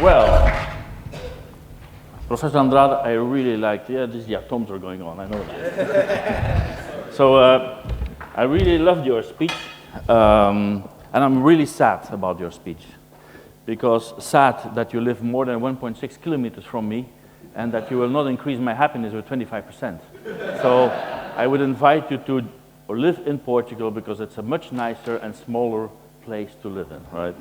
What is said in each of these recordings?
Well, Professor Andrade, I really liked, yeah, the atoms are going on, I know that. So I really loved your speech, and I'm really sad about your speech, because sad that you live more than 1.6 kilometers from me, and that you will not increase my happiness with 25%. So I would invite you to live in Portugal, because it's a much nicer and smaller place to live in, right?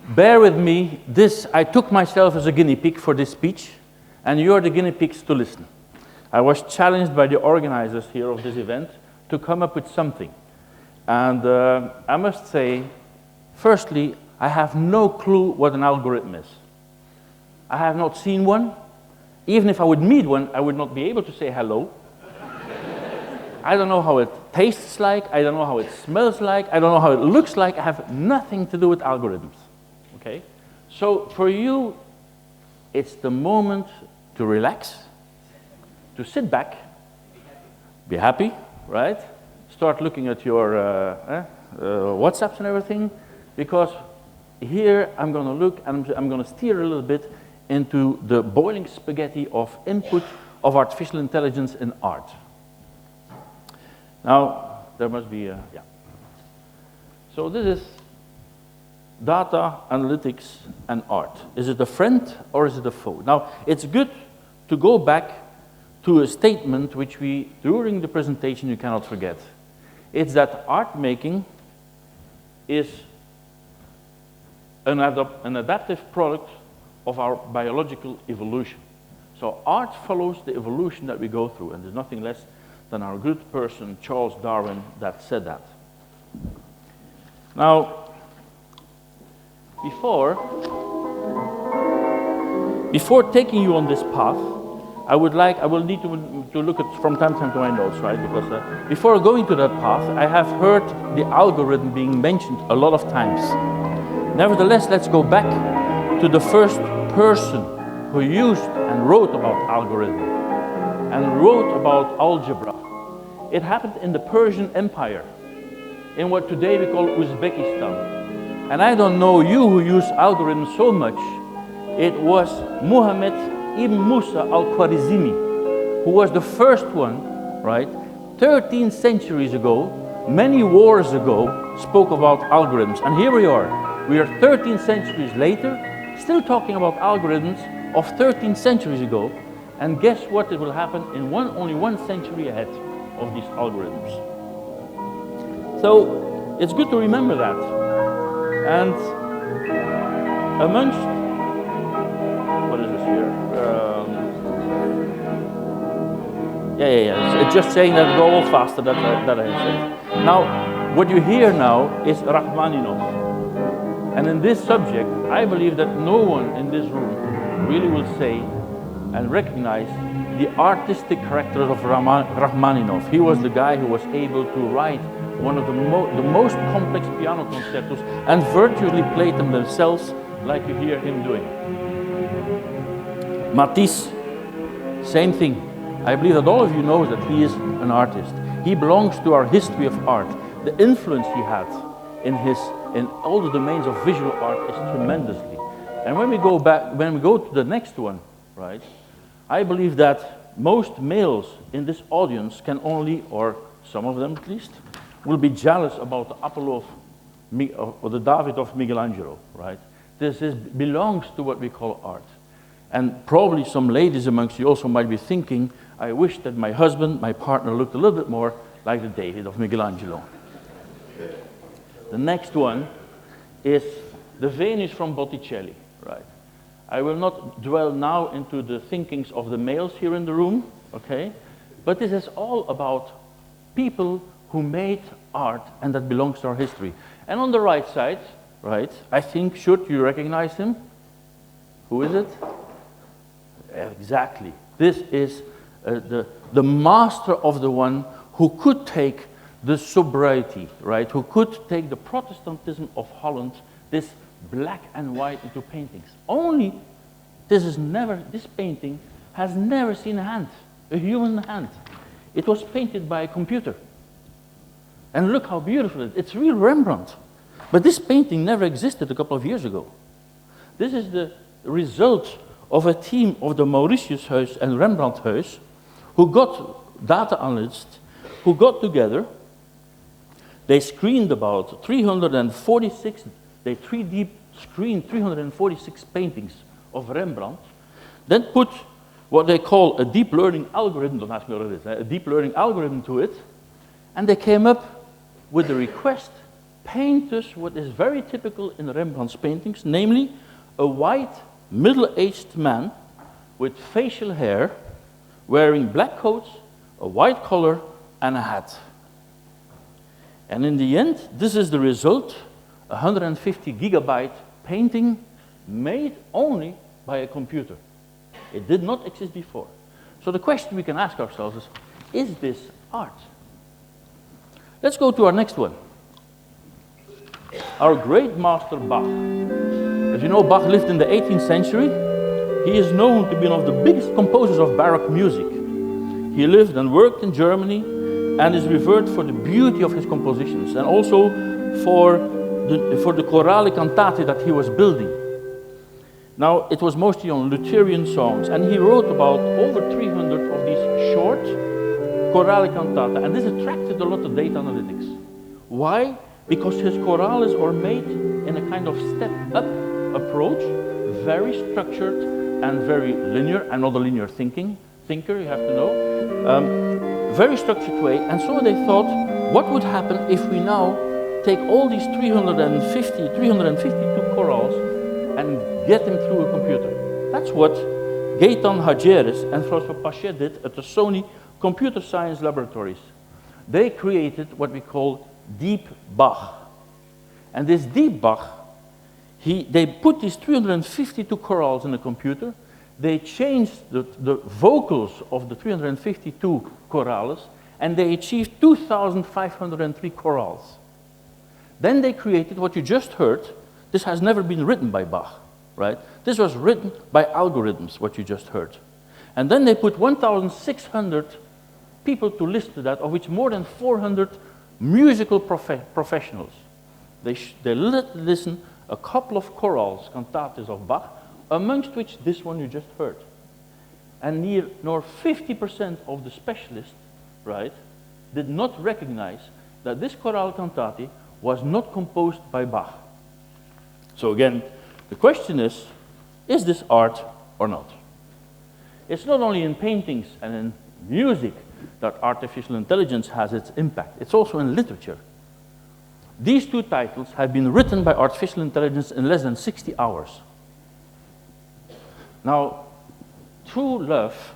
Bear with me, I took myself as a guinea pig for this speech, and you're the guinea pigs to listen. I was challenged by the organizers here of this event to come up with something. And I must say, firstly, I have no clue what an algorithm is. I have not seen one. Even if I would meet one, I would not be able to say hello. I don't know how it tastes like, I don't know how it smells like, I don't know how it looks like. I have nothing to do with algorithms. Okay? So for you, it's the moment to relax, to sit back, be happy, right? Start looking at your WhatsApps and everything, because here I'm going to look and I'm going to steer a little bit into the boiling spaghetti of input of artificial intelligence in art. Now, there must be a, yeah. So this is data, analytics, and art. Is it a friend or is it a foe? Now, it's good to go back to a statement which we, during the presentation, you cannot forget. It's that art making is an adaptive product of our biological evolution. So art follows the evolution that we go through, and there's nothing less than our good person, Charles Darwin, that said that. Now, before taking you on this path, I will need to look at from time to time to my notes, right? Because before going to that path, I have heard the algorithm being mentioned a lot of times. Nevertheless, let's go back to the first person who used and wrote about algorithm and wrote about algebra. It happened in the Persian Empire, in what today we call Uzbekistan. And I don't know you who use algorithms so much. It was Muhammad ibn Musa al-Khwarizmi, who was the first one, right, 13 centuries ago, many wars ago, spoke about algorithms. And here we are. We are 13 centuries later, still talking about algorithms of 13 centuries ago. And guess what will happen in only one century ahead of these algorithms. So it's good to remember that. And amongst, what is this here? It's just saying that go all faster that I said. Now, what you hear now is Rachmaninoff. And in this subject, I believe that no one in this room really will say and recognize the artistic character of Rachmaninoff. He was the guy who was able to write one of the most complex piano concertos and virtually played them themselves, like you hear him doing. Matisse, same thing. I believe that all of you know that he is an artist. He belongs to our history of art. The influence he had in all the domains of visual art is tremendously. And when we go to the next one, right, I believe that most males in this audience can only, or some of them at least, will be jealous about the Apollo or the David of Michelangelo, right? This belongs to what we call art. And probably some ladies amongst you also might be thinking, I wish that my husband, my partner, looked a little bit more like the David of Michelangelo. The next one is the Venus from Botticelli, right? I will not dwell now into the thinkings of the males here in the room, okay? But this is all about people who made art, and that belongs to our history. And on the right side, right, I think, should you recognize him? Who is it? Exactly. This is the master of the one who could take the sobriety, right, who could take the Protestantism of Holland, this black and white, into paintings. Only this painting has never seen a hand, a human hand. It was painted by a computer. And look how beautiful it is. It's real Rembrandt. But this painting never existed a couple of years ago. This is the result of a team of the Mauritiushuis and Rembrandthuis who got data analysts, who got together. They screened about 346, they 3D screened 346 paintings of Rembrandt, then put what they call a deep learning algorithm, don't ask me what it is, a deep learning algorithm to it, and they came up with the request, paint us what is very typical in Rembrandt's paintings, namely a white, middle-aged man with facial hair, wearing black coats, a white collar, and a hat. And in the end, this is the result, a 150 gigabyte painting made only by a computer. It did not exist before. So the question we can ask ourselves is this art? Let's go to our next one. Our great master Bach. As you know, Bach lived in the 18th century. He is known to be one of the biggest composers of Baroque music. He lived and worked in Germany and is revered for the beauty of his compositions and also for the chorale cantate that he was building. Now, it was mostly on Lutheran songs, and he wrote about over 300 of these short chorale cantata, and this attracted a lot of data analytics. Why? Because his chorales are made in a kind of step-up approach, very structured and very linear. I'm not a linear thinker, you have to know. Very structured way, and so they thought, what would happen if we now take all these 352 chorales and get them through a computer? That's what Gaëtan Hadjeres and François Pachet did at the Sony Computer Science Laboratories. They created what we call Deep Bach. And this Deep Bach, they put these 352 chorales in a computer. They changed the vocals of the 352 chorales, and they achieved 2,503 chorales. Then they created what you just heard. This has never been written by Bach, right? This was written by algorithms, what you just heard. And then they put 1,600 people to listen to that, of which more than 400 musical professionals. They listen a couple of chorales, cantates of Bach, amongst which this one you just heard. And nor 50% of the specialists, right, did not recognize that this chorale cantate was not composed by Bach. So again, the question is this art or not? It's not only in paintings and in music that artificial intelligence has its impact. It's also in literature. These two titles have been written by artificial intelligence in less than 60 hours. Now, True Love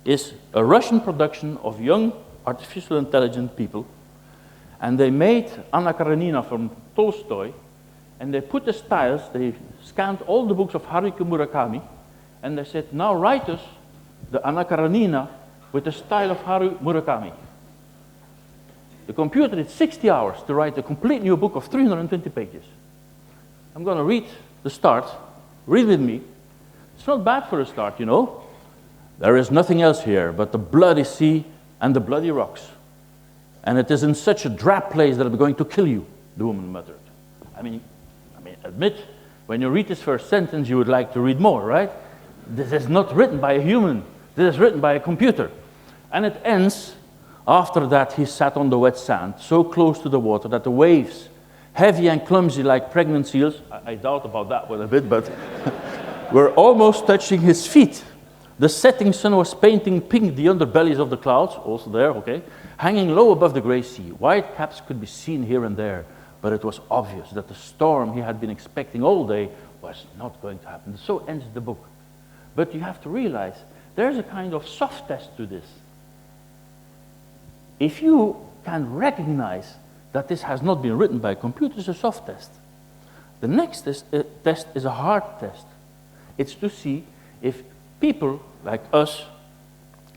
is a Russian production of young artificial intelligent people, and they made Anna Karenina from Tolstoy, and they put the styles, they scanned all the books of Haruki Murakami, and they said, now write us the Anna Karenina with the style of Haruki Murakami. The computer did 60 hours to write a complete new book of 320 pages. I'm going to read the start. Read with me. It's not bad for a start, you know. There is nothing else here but the bloody sea and the bloody rocks. And it is in such a drab place that I'm going to kill you, the woman muttered. I mean, admit, when you read this first sentence, you would like to read more, right? This is not written by a human. This is written by a computer. And it ends, after that he sat on the wet sand, so close to the water that the waves, heavy and clumsy like pregnant seals, I doubt about that one a bit, but were almost touching his feet. The setting sun was painting pink the underbellies of the clouds, also there, okay, hanging low above the gray sea. White caps could be seen here and there, but it was obvious that the storm he had been expecting all day was not going to happen. So ends the book. But you have to realize there's a kind of soft test to this. If you can recognize that this has not been written by a computer, it's a soft test. The next test is a hard test. It's to see if people like us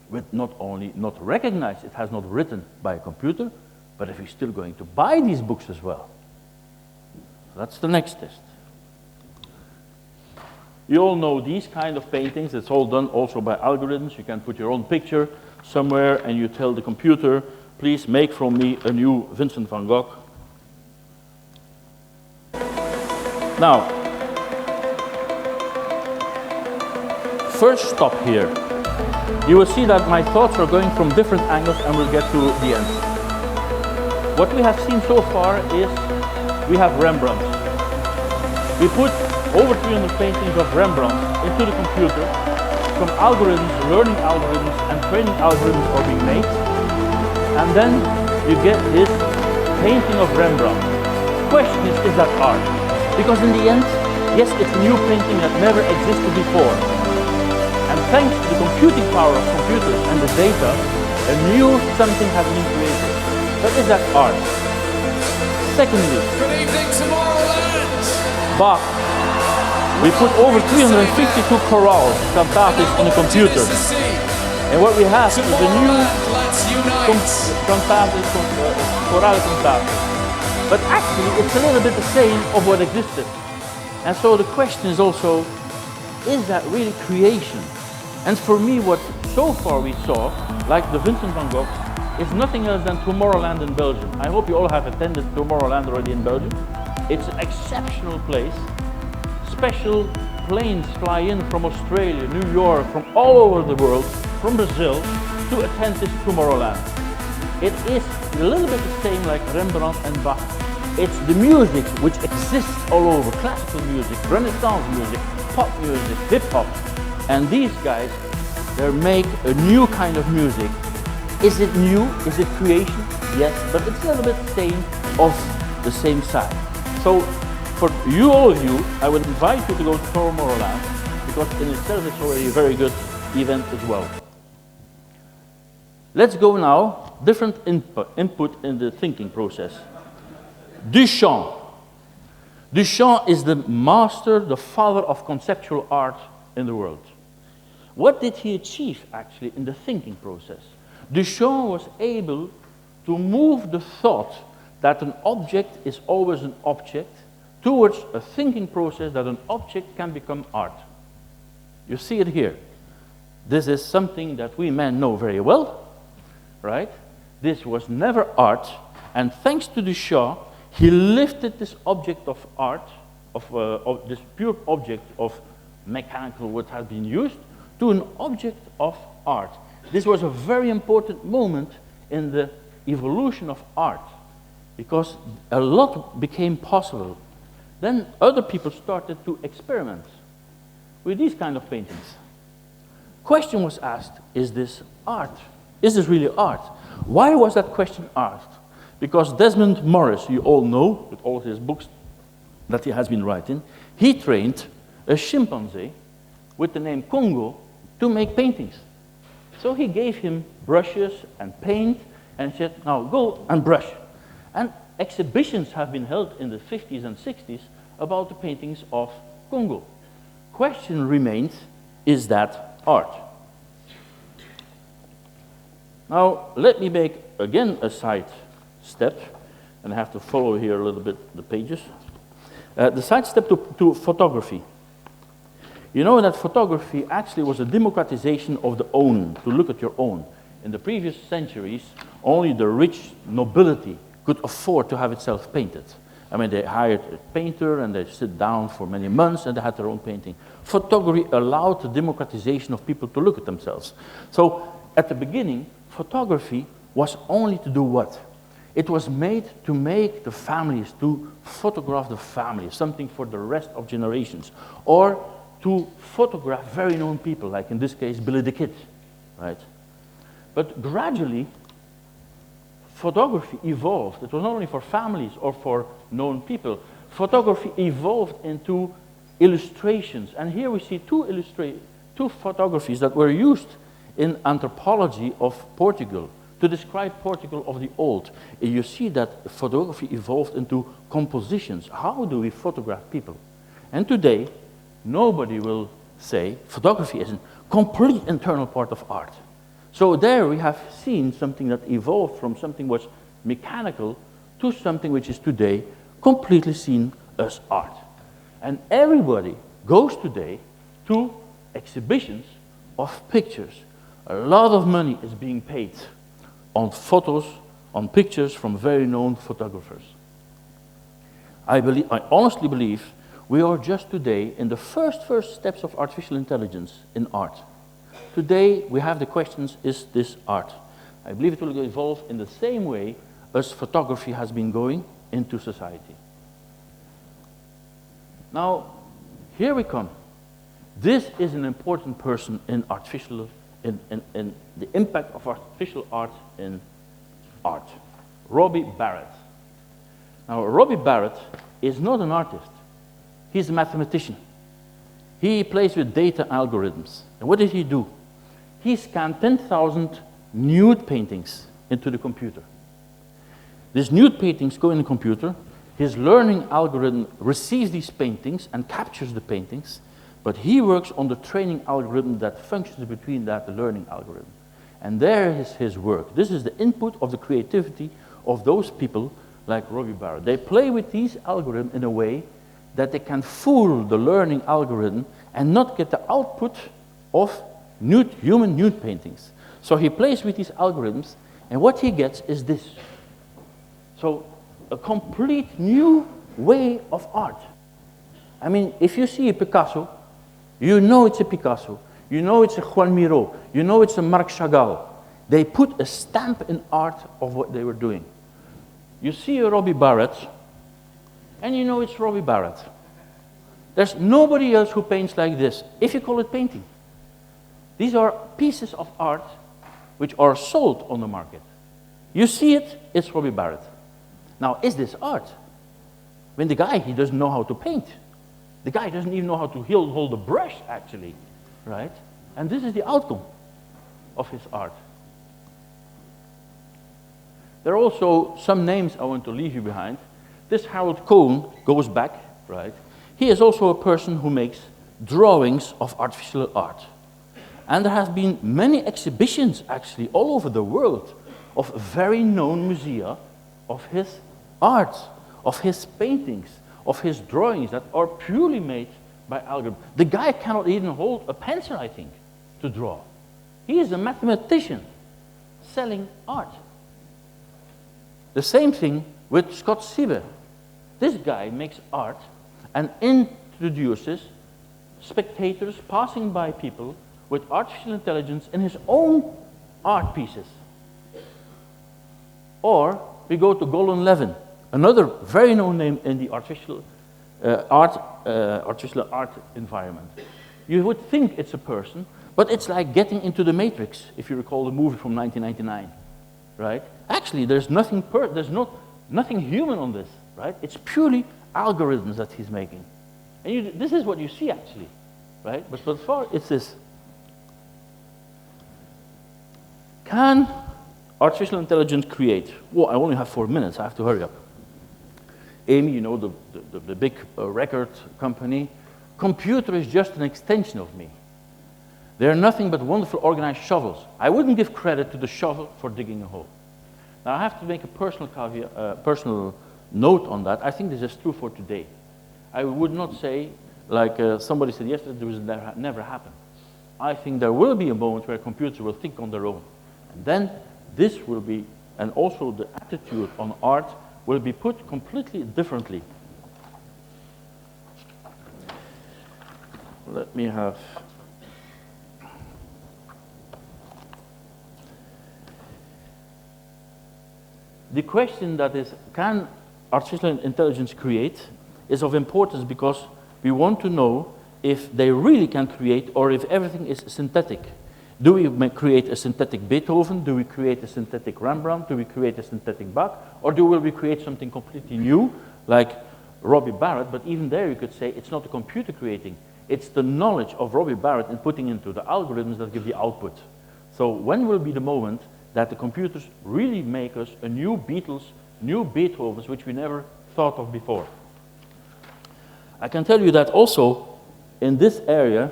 would not only not recognize it has not written by a computer, but if we're still going to buy these books as well. So that's the next test. You all know these kind of paintings. It's all done also by algorithms. You can put your own picture somewhere and you tell the computer, please make from me a new Vincent van Gogh. Now, first stop here. You will see that my thoughts are going from different angles and we'll get to the end. What we have seen so far is we have Rembrandt. We put over 300 paintings of Rembrandt into the computer. Some algorithms, learning algorithms and training algorithms are being made. And then you get this painting of Rembrandt. The question is that art? Because in the end, yes, it's a new painting that never existed before. And thanks to the computing power of computers and the data, a new something has been created. But is that art? Secondly, good evening, Tomorrowland! Bach. We put over 352 chorales, cantatas in a computer. And what we have is a new chorale cantata. But actually, it's a little bit the same of what existed. And so the question is also, is that really creation? And for me, what so far we saw, like the Vincent van Gogh, is nothing else than Tomorrowland in Belgium. I hope you all have attended Tomorrowland already in Belgium. It's an exceptional place. Special planes fly in from Australia, New York, from all over the world, from Brazil, to attend this Tomorrowland. It is a little bit the same like Rembrandt and Bach. It's the music which exists all over, classical music, Renaissance music, pop music, hip-hop. And these guys, they make a new kind of music. Is it new? Is it creation? Yes, but it's a little bit the same of the same side. So for you, all of you, I would invite you to go to Tomorrowland because in itself it's already a very good event as well. Let's go now, different input in the thinking process. Duchamp. Duchamp is the master, the father of conceptual art in the world. What did he achieve actually in the thinking process? Duchamp was able to move the thought that an object is always an object towards a thinking process that an object can become art. You see it here. This is something that we men know very well, right? This was never art, and thanks to Duchamp, he lifted this object of art, of this pure object of mechanical what had been used, to an object of art. This was a very important moment in the evolution of art, because a lot became possible. Then other people started to experiment with these kind of paintings. Question was asked, is this art? Is this really art? Why was that question asked? Because Desmond Morris, you all know, with all his books that he has been writing, he trained a chimpanzee with the name Congo to make paintings. So he gave him brushes and paint and said, now go and brush. And exhibitions have been held in the 50s and 60s about the paintings of Congo. Question remains, is that art? Now let me make again a side step, and I have to follow here a little bit the pages. The side step to photography. You know that photography actually was a democratization of the own, to look at your own. In the previous centuries, only the rich nobility could afford to have itself painted. I mean, they hired a painter and they sit down for many months and they had their own painting. Photography allowed the democratization of people to look at themselves. So at the beginning, photography was only to do what? It was made to make the families, to photograph the family, something for the rest of generations. Or to photograph very known people, like in this case, Billy the Kid, right? But gradually, photography evolved. It was not only for families or for known people. Photography evolved into illustrations. And here we see two photographies that were used in anthropology of Portugal, to describe Portugal of the old. And you see that photography evolved into compositions. How do we photograph people? And today, nobody will say photography is a complete internal part of art. So there we have seen something that evolved from something which was mechanical to something which is today completely seen as art. And everybody goes today to exhibitions of pictures. A lot of money is being paid on photos on pictures from very known photographers. I honestly believe we are just today in the first steps of artificial intelligence in art. Today we have the questions, is this art? I believe it will evolve in the same way as photography has been going into society. Now, here we come. This is an important person in in the impact of artificial art in art. Robbie Barrett. Now, Robbie Barrett is not an artist. He's a mathematician. He plays with data algorithms. And what did he do? He scanned 10,000 nude paintings into the computer. These nude paintings go in the computer. His learning algorithm receives these paintings and captures the paintings, but he works on the training algorithm that functions between that learning algorithm. And there is his work. This is the input of the creativity of those people like Robbie Barrett. They play with these algorithms in a way that they can fool the learning algorithm and not get the output of human nude paintings. So he plays with these algorithms, and what he gets is this. So a complete new way of art. I mean, if you see a Picasso, you know it's a Picasso. You know it's a Juan Miró. You know it's a Marc Chagall. They put a stamp in art of what they were doing. You see a Robbie Barrett, and you know it's Robbie Barrett. There's nobody else who paints like this, if you call it painting. These are pieces of art which are sold on the market. You see it, it's Robbie Barrett. Now, is this art? When the guy, he doesn't know how to paint. The guy doesn't even know how to hold a brush, actually, right? And this is the outcome of his art. There are also some names I want to leave you behind. This Harold Cohen goes back, right? He is also a person who makes drawings of artificial art. And there have been many exhibitions, actually, all over the world of very known musea of his art, of his paintings, of his drawings that are purely made by algorithm. The guy cannot even hold a pencil, I think, to draw. He is a mathematician selling art. The same thing with Scott Sieber. This guy makes art and introduces spectators passing by people with artificial intelligence in his own art pieces. Or we go to Golan Levin, another very known name in the artificial art environment. You would think it's a person, but it's like getting into the Matrix, if you recall the movie from 1999, right? Actually, there's nothing human on this, right? It's purely algorithms that he's making. And this is what you see, actually, right? But so far, it's this. Can artificial intelligence create? Well, I only have 4 minutes. I have to hurry up. Amy, you know, the big record company. Computer is just an extension of me. They're nothing but wonderful organized shovels. I wouldn't give credit to the shovel for digging a hole. Now, I have to make a personal note on that. I think this is true for today. I would not say, like somebody said yesterday, this will never happen. I think there will be a moment where computers will think on their own. And then this will be, and also the attitude on art will be put completely differently. Let me have... The question that is, can artificial intelligence create, is of importance because we want to know if they really can create or if everything is synthetic. Do we create a synthetic Beethoven? Do we create a synthetic Rembrandt? Do we create a synthetic Bach? Or will we create something completely new, like Robbie Barrett? But even there you could say it's not the computer creating. It's the knowledge of Robbie Barrett and putting into the algorithms that give the output. So when will be the moment that the computers really make us a new Beatles, new Beethovens, which we never thought of before? I can tell you that also in this area,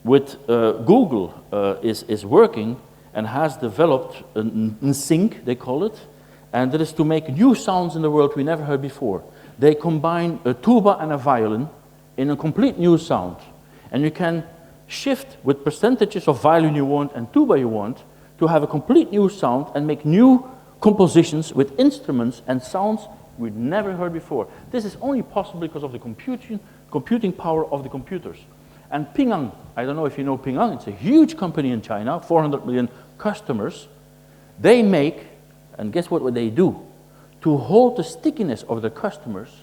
with Google is working and has developed a sync, they call it, and that is to make new sounds in the world we never heard before. They combine a tuba and a violin in a complete new sound. And you can shift with percentages of violin you want and tuba you want to have a complete new sound and make new compositions with instruments and sounds we'd never heard before. This is only possible because of the computing power of the computers. And Ping An, I don't know if you know Ping An, it's a huge company in China, 400 million customers. They make, and guess what they do? To hold the stickiness of the customers,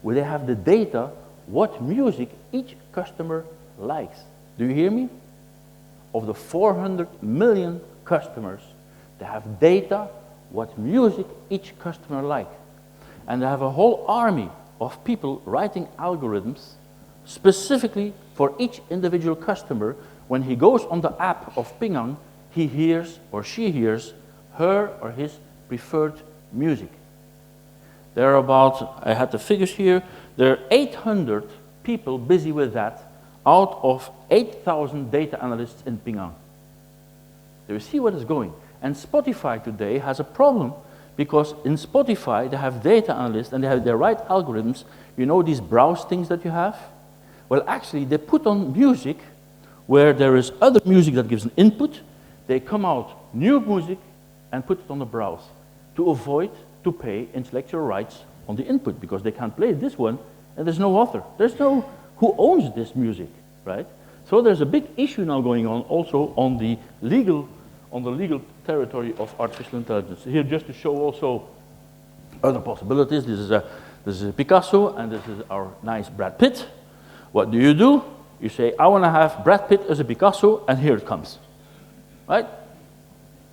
where they have the data, what music each customer likes. Do you hear me? Of the 400 million customers, they have data, what music each customer likes. And they have a whole army of people writing algorithms specifically for each individual customer. When he goes on the app of Ping An, he hears or she hears her or his preferred music. There are about, I had the figures here, there are 800 people busy with that out of 8,000 data analysts in Ping An. Do you see what is going? And Spotify today has a problem because in Spotify they have data analysts and they write algorithms. You know these browse things that you have? Well, actually they put on music where there is other music that gives an input. They come out new music and put it on the browse to avoid to pay intellectual rights on the input because they can't play this one and there's no author. There's no who owns this music, right? So there's a big issue now going on also on the legal territory of artificial intelligence. Here just to show also other possibilities. This is a Picasso and this is our nice Brad Pitt. What do? You say, I want to have Brad Pitt as a Picasso, and here it comes, right?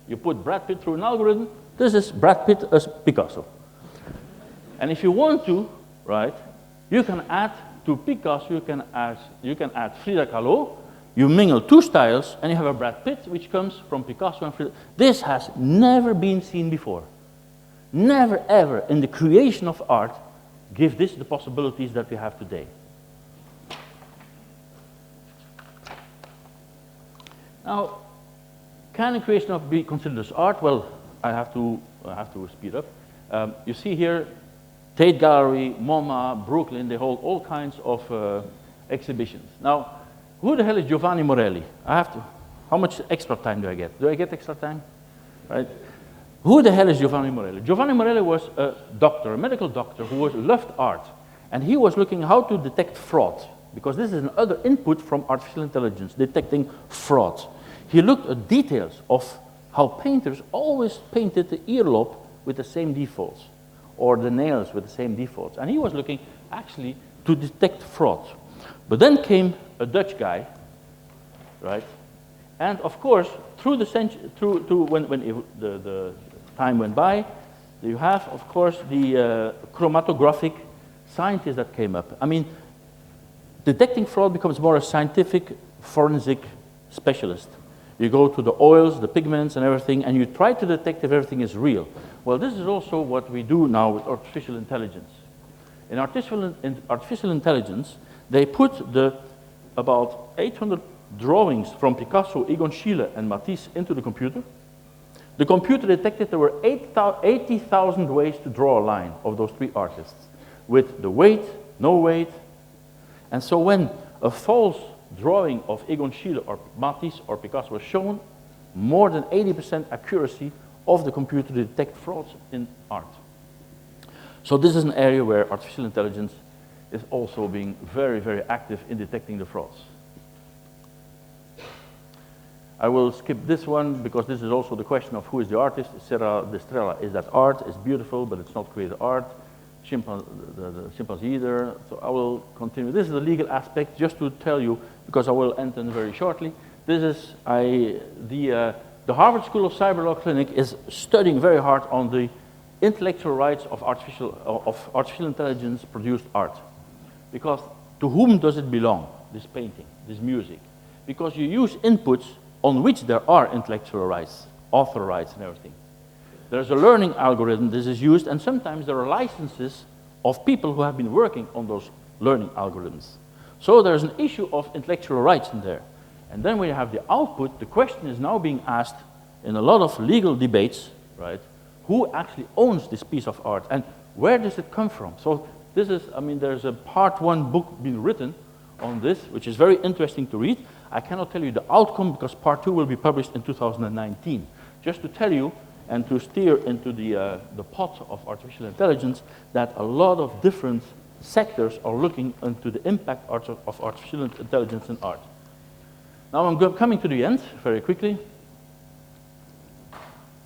You put Brad Pitt through an algorithm, this is Brad Pitt as Picasso. And if you want to, right, you can add to Picasso, you can add Frida Kahlo, you mingle two styles, and you have a Brad Pitt, which comes from Picasso and Frida. This has never been seen before. Never ever in the creation of art give this the possibilities that we have today. Now, can the creation of be considered as art? Well, I have to speed up. You see here, Tate Gallery, MoMA, Brooklyn, they hold all kinds of exhibitions. Now, who the hell is Giovanni Morelli? How much extra time do I get? Do I get extra time? Right? Who the hell is Giovanni Morelli? Giovanni Morelli was a doctor, a medical doctor who loved art. And he was looking how to detect fraud, because this is another input from artificial intelligence, detecting fraud. He looked at details of how painters always painted the earlobe with the same defaults, or the nails with the same defaults. And he was looking actually to detect fraud. But then came a Dutch guy, right? And of course, through the century, when the time went by, you have, of course, the chromatographic scientists that came up. I mean, detecting fraud becomes more a scientific, forensic specialist. You go to the oils, the pigments, and everything, and you try to detect if everything is real. Well, this is also what we do now with artificial intelligence. In artificial intelligence, they put about 800 drawings from Picasso, Egon Schiele, and Matisse into the computer. The computer detected there were 80,000 ways to draw a line of those three artists, with the weight, no weight. And so when a false drawing of Egon Schiele or Matisse or Picasso was shown, more than 80% accuracy of the computer to detect frauds in art. So this is an area where artificial intelligence is also being very, very active in detecting the frauds. I will skip this one because this is also the question of who is the artist. Serra Destrella, is that art? It's beautiful, but it's not created art. The chimpanzee either. So I will continue. This is the legal aspect, just to tell you, because I will end very shortly. This is the Harvard School of Cyber Law Clinic is studying very hard on the intellectual rights of artificial intelligence produced art. Because to whom does it belong, this painting, this music? Because you use inputs on which there are intellectual rights, author rights and everything. There's a learning algorithm this is used, and sometimes there are licenses of people who have been working on those learning algorithms. So there's an issue of intellectual rights in there. And then when you have the output, the question is now being asked in a lot of legal debates, right? Who actually owns this piece of art and where does it come from? So this is, I mean, there's a part 1 book being written on this, which is very interesting to read. I cannot tell you the outcome because part 2 will be published in 2019. Just to tell you, and to steer into the pot of artificial intelligence that a lot of different sectors are looking into the impact of artificial intelligence in art. Now I'm coming to the end very quickly.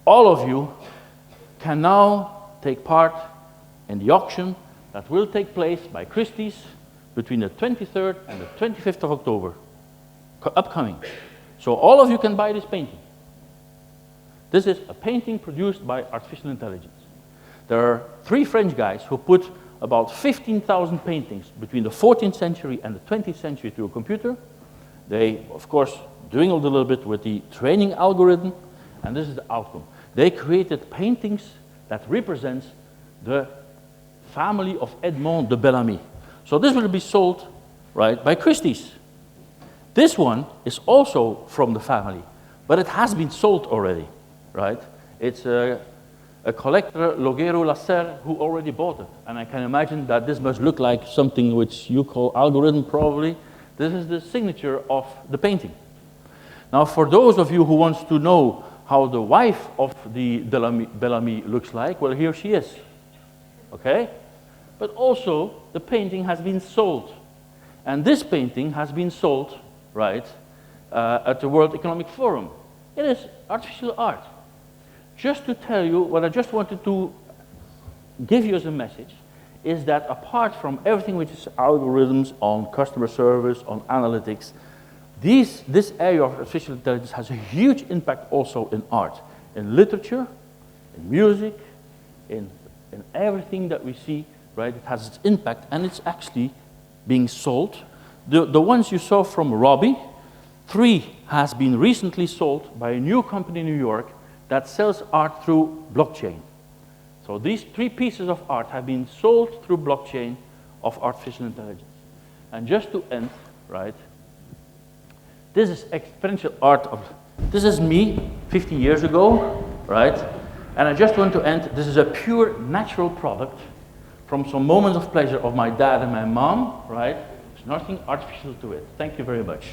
All of you can now take part in the auction that will take place by Christie's between the 23rd and the 25th of October, upcoming. So all of you can buy this painting. This is a painting produced by artificial intelligence. There are 3 French guys who put about 15,000 paintings between the 14th century and the 20th century to a computer. They, of course, dwindled a little bit with the training algorithm, and this is the outcome. They created paintings that represents the family of Edmond de Bellamy. So this will be sold, right, by Christie's. This one is also from the family, but it has been sold already, right? It's a collector, Logero Lasserre, who already bought it. And I can imagine that this must look like something which you call algorithm, probably. This is the signature of the painting. Now, for those of you who wants to know how the wife of the Bellamy looks like, well, here she is, okay? But also, the painting has been sold. And this painting has been sold, right, at the World Economic Forum. It is artificial art. Just to tell you, what I just wanted to give you as a message is that apart from everything which is algorithms on customer service, on analytics, this area of artificial intelligence has a huge impact also in art, in literature, in music, in everything that we see, right? It has its impact, and it's actually being sold. The ones you saw from Robbie, 3 has been recently sold by a new company in New York that sells art through blockchain. So these 3 pieces of art have been sold through blockchain of artificial intelligence. And just to end, right, this is experiential art this is me 50 years ago, right? And I just want to end, this is a pure natural product from some moments of pleasure of my dad and my mom, right? There's nothing artificial to it. Thank you very much.